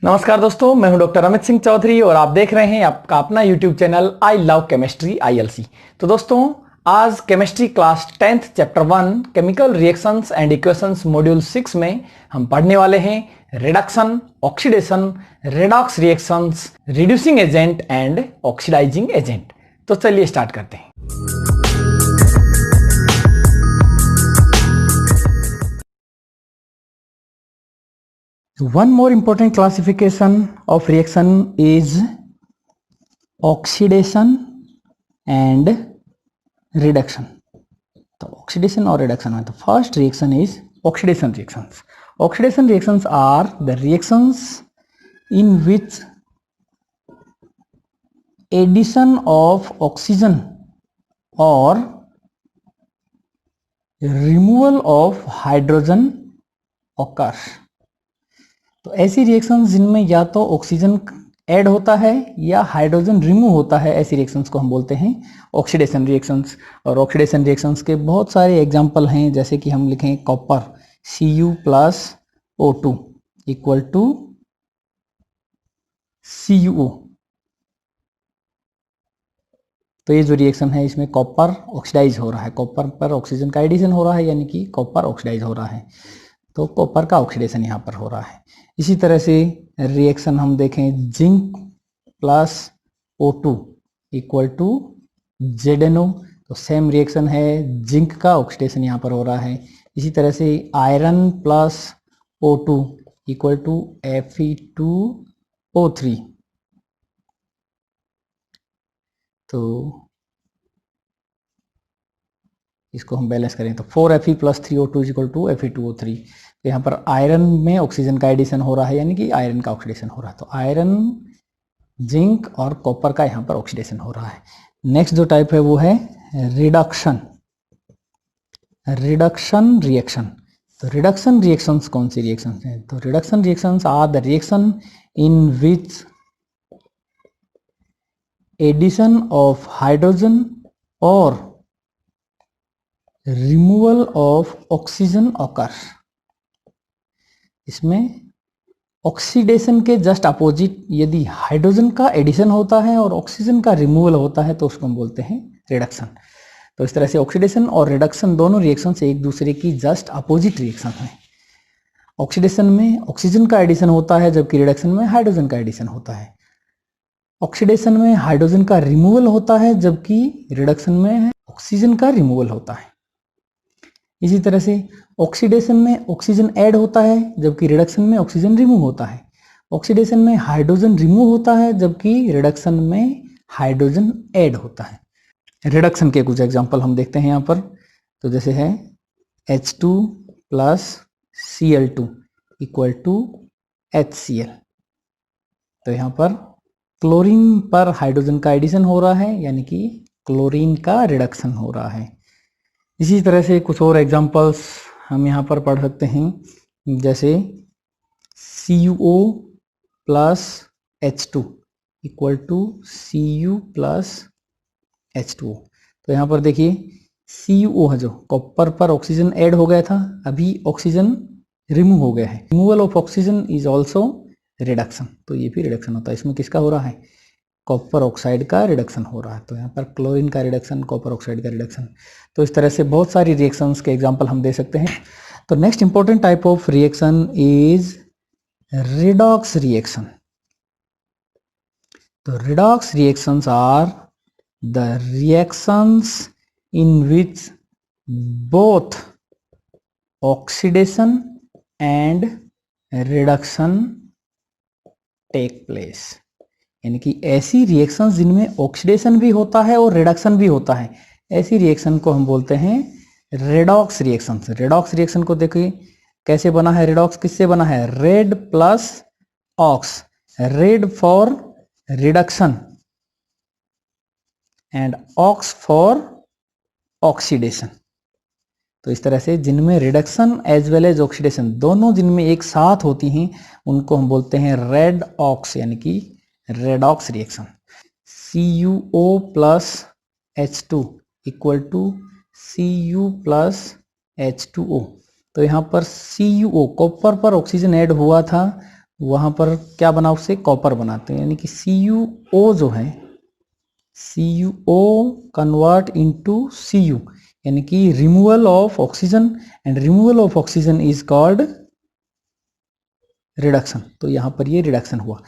नमस्कार दोस्तों, मैं हूं डॉक्टर अमित सिंह चौधरी और आप देख रहे हैं आपका अपना YouTube channel I love chemistry ILC। तो दोस्तों, आज chemistry class 10th chapter 1 chemical reactions and equations module 6 में हम पढ़ने वाले हैं reduction, oxidation, redox reactions, reducing agent and oxidizing agent. तो चलिए स्टार्ट करते हैं। One more important classification of reaction is oxidation and reduction. तो oxidation और reduction में तो first reaction is oxidation reactions. Oxidation reactions are the reactions in which addition of oxygen or removal of hydrogen occurs. तो ऐसी reactions जिनमें या तो oxygen add होता है या हाइड्रोजन रिमूव होता है, ऐसी रिएक्शंस को हम बोलते हैं ऑक्सीडेशन रिएक्शंस। और ऑक्सीडेशन रिएक्शंस के बहुत सारे एग्जांपल हैं, जैसे कि हम लिखें copper Cu+O2 equal to CuO। तो ये जो रिएक्शन है इसमें कॉपर ऑक्सीडाइज हो रहा है, कॉपर पर ऑक्सीजन का एडिशन हो रहा है, यानी कि कॉपर ऑक्सीडाइज हो रहा है, तो कॉपर का ऑक्सीडेशन यहाँ पर हो रहा है। इसी तरह से रिएक्शन हम देखें Zinc+O2 इक्वल टू ZnO, तो सेम रिएक्शन है, जिंक का ऑक्सीडेशन यहाँ पर हो रहा है। इसी तरह से Iron+O2 इक्वल टू Fe2O3, तो इसको हम बैलेंस करें तो 4Fe+3O2 इक्वल टू Fe2O3। तो यहाँ पर आयरन में ऑक्सीजन का एडिशन हो रहा है, यानी कि आयरन का ऑक्सीडेशन हो रहा है, तो आयरन, जिंक और कॉपर का यहाँ पर ऑक्सीडेशन हो रहा है। नेक्स्ट जो टाइप है वो है रिडक्शन, रिडक्शन रिएक्शन। तो रिडक्शन रिएक्शंस कौन सी रिएक्शंस हैं? तो reduction reactions are the reaction in which addition of hydrogen और रिमूवल ऑफ ऑक्सीजन ऑकर। इसमें ऑक्सीडेशन के जस्ट अपोजिट यदि हाइड्रोजन का एडिशन होता है और ऑक्सीजन का रिमूवल होता है तो उसको हम बोलते हैं रिडक्शन। तो इस तरह से ऑक्सीडेशन और रिडक्शन दोनों रिएक्शन से एक दूसरे की जस्ट अपोजिट रिएक्शन है। ऑक्सीडेशन में ऑक्सीजन का एडिशन होता है, जबकि रिडक्शन में हाइड्रोजन का एडिशन होता है। ऑक्सीडेशन में हाइड्रोजन का रिमूवल होता है, जबकि रिडक्शन में ऑक्सीजन का रिमूवल होता है। इसी तरह से ऑक्सीडेशन में ऑक्सीजन ऐड होता है, जबकि रिडक्शन में ऑक्सीजन रिमूव होता है। ऑक्सीडेशन में हाइड्रोजन रिमूव होता है, जबकि रिडक्शन में हाइड्रोजन ऐड होता है। रिडक्शन के कुछ एग्जांपल हम देखते हैं यहाँ पर, तो जैसे है H2+Cl2 इक्वल टू HCl। तो यहाँ पर क्लोरीन पर हाइड्रोजन का एडिशन हो रहा है, यानी कि क्लोरीन का रिडक्शन हो रहा है। इसी तरह से कुछ और एग्जांपल्स हम यहाँ पर पढ़ सकते हैं, जैसे CuO+H2 इक्वल टू Cu+H2O। तो यहाँ पर देखिए CuO है, जो कॉपर पर ऑक्सीजन ऐड हो गया था, अभी ऑक्सीजन रिमूव हो गया है। Removal of oxygen is also reduction, तो ये भी रिडक्शन होता है। इसमें किसका हो रहा है? कॉपर ऑक्साइड का रिडक्शन हो रहा है। तो यहाँ पर क्लोरीन का रिडक्शन, कॉपर ऑक्साइड का रिडक्शन। तो इस तरह से बहुत सारी रिएक्शंस के एग्जांपल हम दे सकते हैं। तो next important type of reaction is redox reaction. तो redox reactions are the reactions in which both oxidation and reduction take place, यानी कि ऐसी रिएक्शंस जिनमें ऑक्सीडेशन भी होता है और रिडक्शन भी होता है, ऐसी रिएक्शन को हम बोलते हैं रेडॉक्स रिएक्शंस। रेडॉक्स रिएक्शन को देखिए कैसे बना है। रेडॉक्स किससे बना है? Red plus ox, red for reduction and ox for oxidation. तो इस तरह से जिनमें reduction as well as oxidation दोनों जिनमें एक साथ होती हैं, उनको हम बोलते हैं रेड ऑक्स, यानी कि redox reaction. CuO+H2 equal to Cu+H2O। तो यहाँ पर CuO कॉपर पर ऑक्सीजन ऐड हुआ था वहां पर क्या बना, उससे कॉपर बनाते हैं, यानी कि CuO जो है, CuO कन्वर्ट इनटू Cu, यानी कि removal of oxygen, and removal of oxygen is called reduction. तो यहां पर ये रिडक्शन हुआ।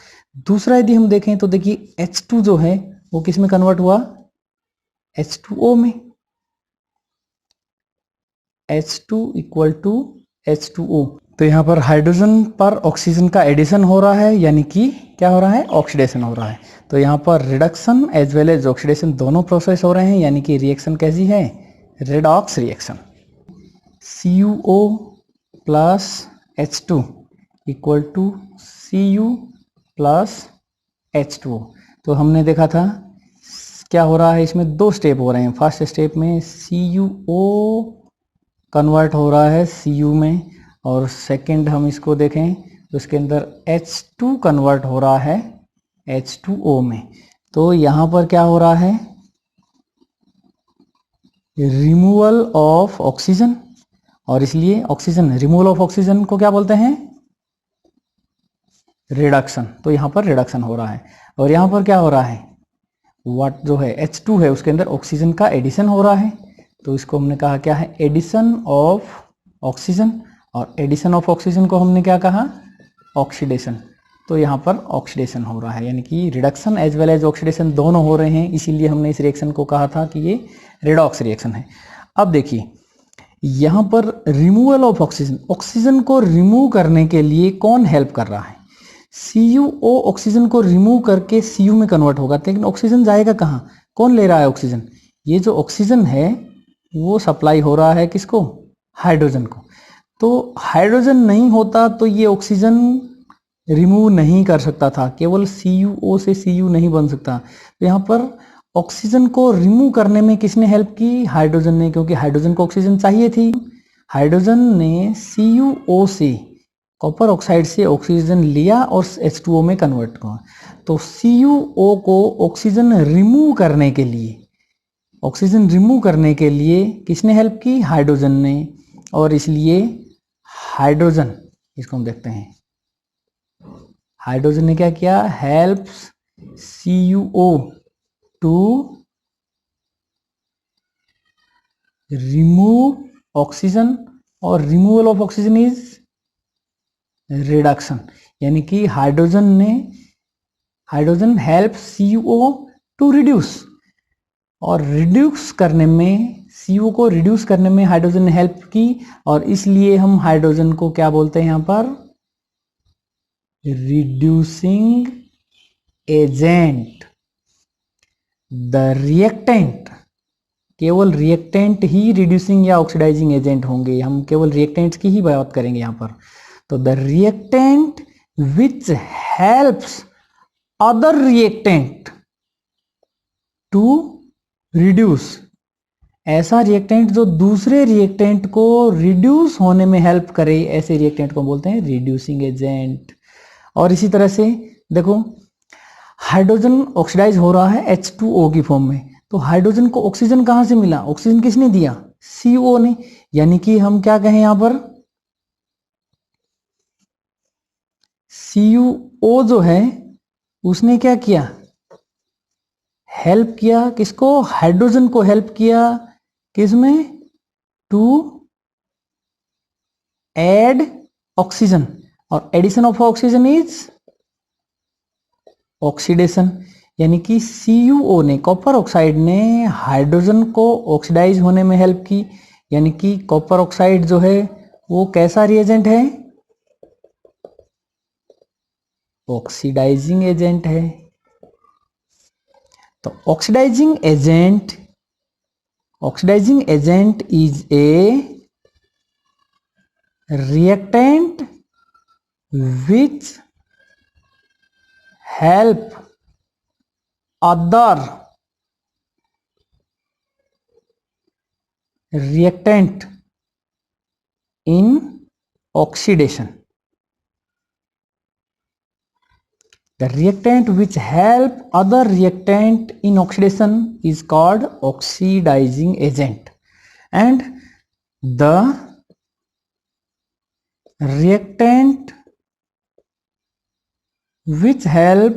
दूसरा यदि हम देखें तो देखिए H2 जो है वो किस में कन्वर्ट हुआ, H2O में। H2 equal to H2O। तो यहाँ पर हाइड्रोजन पर ऑक्सीजन का एडिशन हो रहा है, यानी कि क्या हो रहा है, ऑक्सीडेशन हो रहा है। तो यहाँ पर reduction as well as oxidation दोनों प्रोसेस हो रहे हैं, यानी कि रिएक्शन कैसी है, redox reaction. CuO plus H2 equal to Cu plus H2O। तो हमने देखा था क्या हो रहा है, इसमें दो स्टेप हो रहे हैं। फर्स्ट स्टेप में CuO कन्वर्ट हो रहा है Cu में, और सेकंड हम इसको देखें तो इसके अंदर H2 कन्वर्ट हो रहा है H2O में। तो यहाँ पर क्या हो रहा है, रिमूवल ऑफ ऑक्सीजन, और इसलिए ऑक्सीजन, रिमूवल ऑफ ऑक्सीजन को क्या बोलते हैं, रिडक्शन। तो यहाँ पर रिडक्शन हो रहा है। और यहाँ पर क्या हो रहा है, वाट जो है H2 है उसके अंदर ऑक्सीजन का एडिशन हो रहा है। तो इसको हमने कहा क्या है, एडिशन ऑफ ऑक्सीजन, और एडिशन ऑफ ऑक्सीजन को हमने क्या कहा, ऑक्सीडेशन। तो यहाँ पर ऑक्सीडेशन हो रहा है, यानी कि reduction as well as oxidation दोनों हो रहे हैं, इसीलिए हमने इस रिएक्शन को कहा था कि ये रेडॉक्स रिएक्शन है। अब देखिए यहाँ पर रिमूवल ऑफ ऑक्सीजन, ऑक्सीजन को रिमूव करने के लिए कौन हेल्प कर रहा है, CuO ऑक्सीजन को रिमूव करके Cu में कन्वर्ट होगा, लेकिन ऑक्सीजन जाएगा कहाँ, कौन ले रहा है ऑक्सीजन, ये जो ऑक्सीजन है वो सप्लाई हो रहा है किसको, हाइड्रोजन को। तो हाइड्रोजन नहीं होता तो ये ऑक्सीजन रिमूव नहीं कर सकता था, केवल CuO से Cu नहीं बन सकता। तो यहाँ पर ऑक्सीजन को रिमूव करने में किसने हेल्प की, हाइड्रोजन ने, क्योंकि हाइड्रोजन को ऑक्सीजन चाहिए थी। हाइड्रोजन ने CuO से, कॉपर ऑक्साइड से ऑक्सीजन लिया और H2O में कन्वर्ट किया। तो CuO को ऑक्सीजन रिमूव करने के लिए, ऑक्सीजन रिमूव करने के लिए किसने हेल्प की, हाइड्रोजन ने। और इसलिए हाइड्रोजन, इसको हम देखते हैं, हाइड्रोजन ने क्या किया, helps CuO to remove oxygen, और removal of oxygen is reduction, यानी कि hydrogen help CuO to reduce, और रिड्यूस करने में, CO को रिड्यूस करने में हाइड्रोजन ने हेल्प की, और इसलिए हम हाइड्रोजन को क्या बोलते हैं यहाँ पर, रिड्यूसिंग एजेंट। द रिएक्टेंट, केवल रिएक्टेंट ही रिड्यूसिंग या ऑक्सीडाइजिंग एजेंट होंगे, हम केवल रिएक्टेंट्स की ही बात करेंगे यहाँ पर। तो the reactant which helps other reactant to reduce, ऐसा रिएक्टेंट जो दूसरे रिएक्टेंट को रिड्यूस होने में हेल्प करे, ऐसे रिएक्टेंट को बोलते हैं रिड्यूसिंग एजेंट। और इसी तरह से देखो, हाइड्रोजन ऑक्सीडाइज हो रहा है H2O की फॉर्म में, तो हाइड्रोजन को ऑक्सीजन कहां से मिला, ऑक्सीजन किसने दिया, CO ने। यानी कि हम क्या कहें यहां पर, CuO जो है उसने क्या किया, हेल्प किया किसको, हाइड्रोजन को हेल्प किया, किसमें, टू ऐड ऑक्सीजन, और addition of oxygen is oxidation. यानी कि CuO ने, कॉपर ऑक्साइड ने हाइड्रोजन को ऑक्सीडाइज होने में हेल्प की, यानी कि कॉपर ऑक्साइड जो है वो कैसा रिएजेंट है, ऑक्सीडाइजिंग एजेंट है। तो oxidizing agent is a reactant which help other reactant in oxidation. The reactant which help other reactant in oxidation is called oxidizing agent, and the reactant which help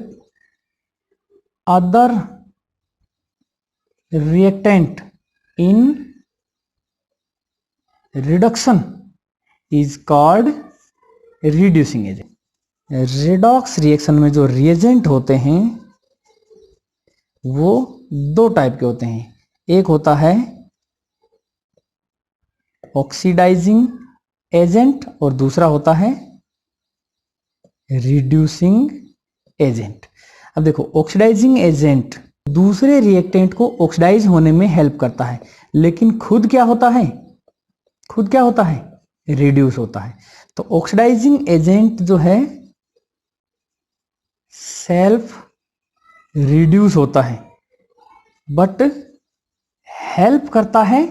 other reactant in reduction is called reducing agent. Redox reaction में जो reagent होते हैं वो दो type के होते हैं, एक होता है ऑक्सीडाइजिंग एजेंट और दूसरा होता है रिड्यूसिंग एजेंट। अब देखो, ऑक्सीडाइजिंग एजेंट दूसरे रिएक्टेंट को ऑक्सीडाइज होने में हेल्प करता है, लेकिन खुद क्या होता है, रिड्यूस होता है। तो ऑक्सीडाइजिंग एजेंट जो है सेल्फ रिड्यूस होता है बट हेल्प करता है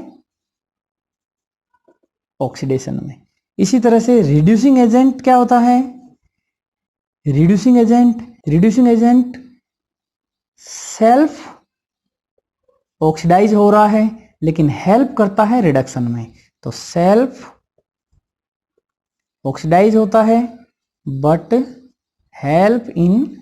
ऑक्सीडेशन में। इसी तरह से रिड्यूसिंग एजेंट क्या होता है, रिड्यूसिंग एजेंट सेल्फ ऑक्सीडाइज हो रहा है लेकिन हेल्प करता है रिडक्शन में। तो सेल्फ ऑक्सीडाइज होता है बट हेल्प इन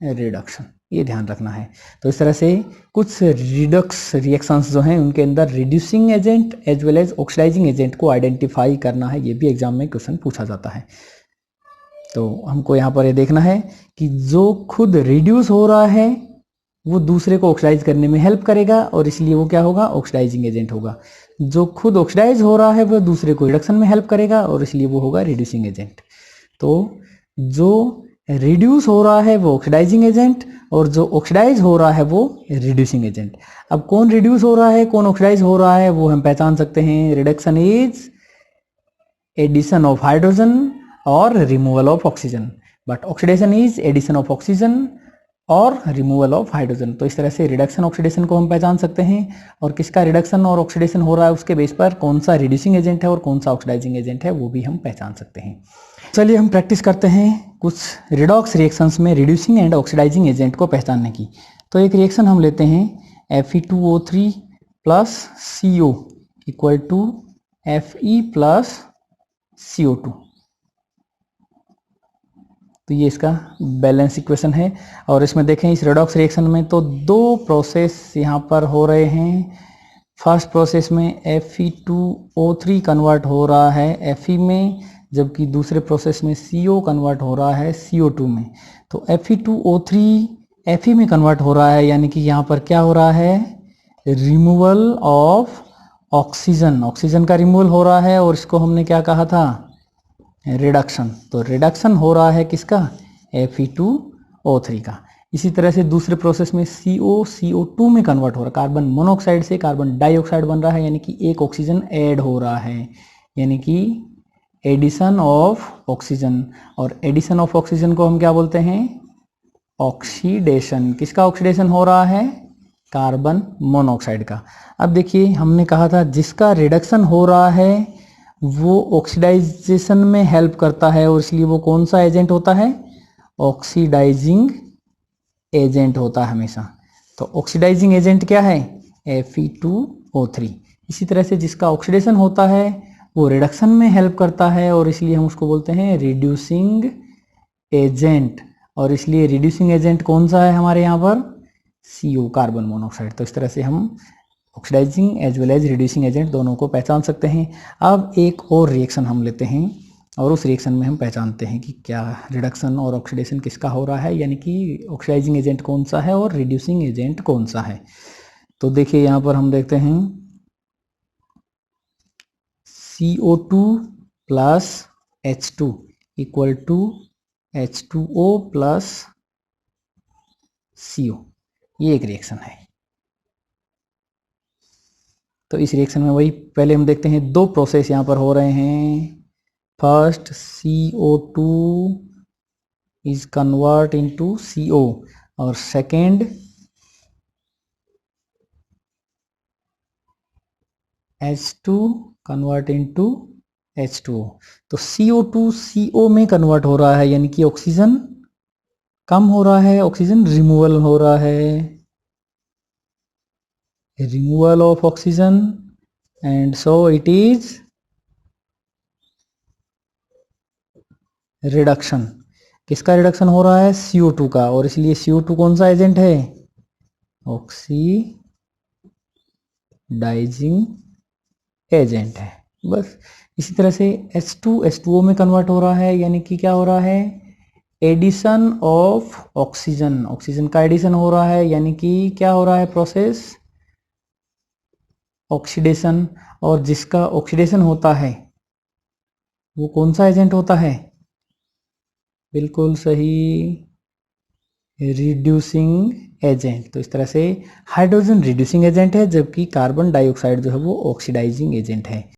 रिडक्शन, ये ध्यान रखना है। तो इस तरह से कुछ रिडक्स रिएक्शंस जो हैं उनके अंदर reducing agent as well as oxidizing agent को आइडेंटिफाई करना है, ये भी एग्जाम में क्वेश्चन पूछा जाता है। तो हमको यहाँ पर ये देखना है कि जो खुद रिड्यूस हो रहा है वो दूसरे को ऑक्सीडाइज करने में हेल्प करेगा और इसलिए वो क्या होगा, ऑक्सीडाइजिंग एजेंट होगा। जो खुद ऑक्सीडाइज हो रहा है वो दूसरे को रिडक्शन में हेल्प करेगा और इसलिए वो होगा रिड्यूसिंग एजेंट। तो जो रिड्यूस हो रहा है वो ऑक्सीडाइजिंग एजेंट और जो ऑक्सीडाइज हो रहा है वो रिड्यूसिंग एजेंट। अब कौन रिड्यूस हो रहा है कौन ऑक्सीडाइज हो रहा है वो हम पहचान सकते हैं। Reduction is addition of hydrogen और removal of oxygen, but oxidation is addition of oxygen और रिमूवल ऑफ हाइड्रोजन। तो इस तरह से रिडक्शन ऑक्सीडेशन को हम पहचान सकते हैं और किसका रिडक्शन और ऑक्सीडेशन हो रहा है उसके बेस पर कौन सा रिड्यूसिंग एजेंट है और कौन सा ऑक्सीडाइजिंग एजेंट है वो भी हम पहचान सकते हैं। चलिए हम प्रैक्टिस करते हैं कुछ रिडॉक्स रिएक्शंस में रिड्यूसिंग एंड ऑक्सीडाइजिंग एजेंट को पहचानने की। तो एक रिएक्शन हम लेते हैं Fe2O3 plus CO equal to Fe plus CO2। तो ये इसका बैलेंस इक्वेशन है और इसमें देखें इस रेडॉक्स रिएक्शन में तो दो प्रोसेस यहाँ पर हो रहे हैं। फर्स्ट प्रोसेस में Fe2O3 कन्वर्ट हो रहा है Fe में, जबकि दूसरे प्रोसेस में CO कन्वर्ट हो रहा है CO2 में। तो Fe2O3 Fe में कन्वर्ट हो रहा है, यानी कि यहाँ पर क्या हो रहा है, रिमूवल ऑफ ऑक्सीजन, ऑक्सीजन का रिमूवल हो रहा है और इसको हमने क्या कहा था, रिडक्शन। तो रिडक्शन हो रहा है किसका, Fe2O3 का। इसी तरह से दूसरे प्रोसेस में CO2 में कन्वर्ट हो रहा है, कार्बन मोनोऑक्साइड से कार्बन डाइऑक्साइड बन रहा है, यानी कि एक ऑक्सीजन ऐड हो रहा है, यानी कि एडिशन ऑफ ऑक्सीजन। और एडिशन ऑफ ऑक्सीजन को हम क्या बोलते हैं, ऑक्सीडेशन। किसका ऑक्सीडेशन हो रहा है, कार्बन मोनोऑक्साइड का। अब देखिए हमने कहा था जिसका रिडक्शन हो रहा है वो ऑक्सीडाइजेशन में हेल्प करता है और इसलिए वो कौन सा एजेंट होता है, ऑक्सीडाइजिंग एजेंट होता है हमेशा। तो ऑक्सीडाइजिंग एजेंट क्या है, Fe2O3। इसी तरह से जिसका ऑक्सीडेशन होता है वो रिडक्शन में हेल्प करता है और इसलिए हम उसको बोलते हैं रिड्यूसिंग एजेंट। और इसलिए रिड्यूसिंग एजेंट कौन सा है हमारे यहाँ पर, CO कार्बन मोनोऑक्साइड। तो इस तरह से हम oxidizing as well as reducing agent दोनों को पहचान सकते हैं। अब एक और रिएक्शन हम लेते हैं और उस रिएक्शन में हम पहचानते हैं कि क्या रिडक्शन और ऑक्सीडेशन किसका हो रहा है, यानी कि ऑक्सीडाइजिंग एजेंट कौन सा है और रिड्यूसिंग एजेंट कौन सा है। तो देखिए यहाँ पर हम देखते हैं CO2 plus H2 equal to H2O plus CO, ये एक रिएक्शन है। तो इस रिएक्शन में वही पहले हम देखते हैं दो प्रोसेस यहाँ पर हो रहे हैं। First CO2 is convert into CO और second H2 convert into H2O। तो CO2 CO में कन्वर्ट हो रहा है, यानी कि ऑक्सीजन कम हो रहा है, ऑक्सीजन रिमूवल हो रहा है, removal of oxygen, and so it is reduction। किसका रिडक्शन हो रहा है? CO2 का, और इसलिए CO2 कौन सा एजेंट है? ऑक्सीडाइजिंग एजेंट है। बस इसी तरह से H2 में कन्वर्ट हो रहा है, यानी कि क्या हो रहा है? एडिशन ऑफ ऑक्सीजन, ऑक्सीजन का एडिशन हो रहा है, यानी कि क्या हो रहा है प्रोसेस? ऑक्सीडेशन। और जिसका ऑक्सीडेशन होता है वो कौन सा एजेंट होता है? बिल्कुल सही, रिड्यूसिंग एजेंट। तो इस तरह से हाइड्रोजन रिड्यूसिंग एजेंट है, जबकि कार्बन डाइऑक्साइड जो है वो ऑक्सीडाइजिंग एजेंट है।